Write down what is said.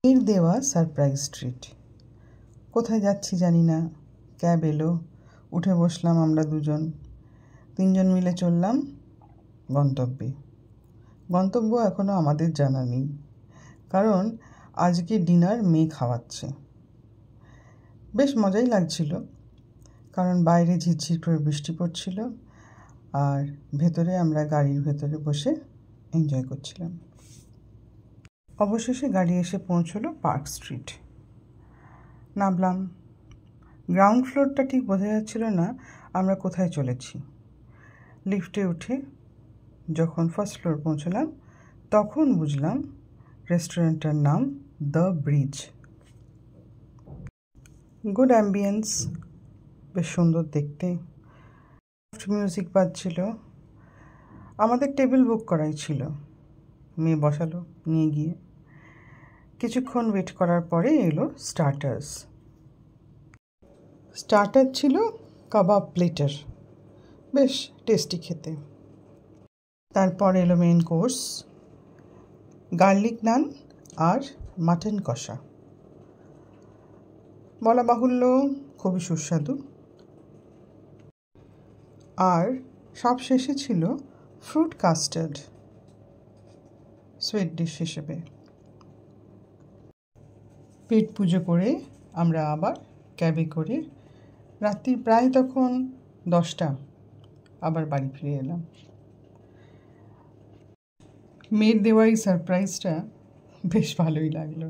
এর দেওয়া surprise treat. কোথায় যাচ্ছি জানি না, ক্যাব এলো, উঠে বসলাম আমরা দুজন, তিনজন মিলে চললাম গন্তব্যে। গন্তব্য এখনও আমাদের জানা নেই, কারণ আজকে ডিনার মেয়ে খাওয়াচ্ছে। বেশ মজাই লাগছিল, কারণ বাইরে ঝিরঝির করে বৃষ্টি পড়ছিল আর ভেতরে আমরা গাড়ির ভেতরে বসে এনজয় করছিলাম। অবশেষে গাড়ি এসে পৌঁছলো পার্ক স্ট্রিট। নামলাম। গ্রাউন্ড ফ্লোরটা ঠিক বোঝা যাচ্ছিল না আমরা কোথায় চলেছি। লিফটে উঠে যখন ফার্স্ট ফ্লোর পৌঁছলাম তখন বুঝলাম রেস্টুরেন্টটার নাম দ্য ব্রিজ। গুড অ্যাম্বিয়েন্স, বেশ সুন্দর দেখতে, মিউজিক বাজছিল। আমাদের টেবিল বুক করাই ছিল। মেয়ে বসালো নিয়ে গিয়ে। কিছুক্ষণ ওয়েট করার পরে এলো স্টার্টার ছিল কাবাব প্লেটার, বেশ টেস্টি খেতে। তারপর এলো মেন কোর্স, গার্লিক নান আর মাটন কষা। বলা বাহুল্য খুবই সুস্বাদু। আর সব শেষে ছিল ফ্রুট কাস্টার্ড সুইট ডিশ হিসেবে। পেট পুজো করে আমরা আবার ক্যাবে করে রাত্রি প্রায় তখন 10টা আবার বাড়ি ফিরে এলাম। মেয়ের দেওয়া এই সারপ্রাইজটা বেশ ভালোই লাগলো।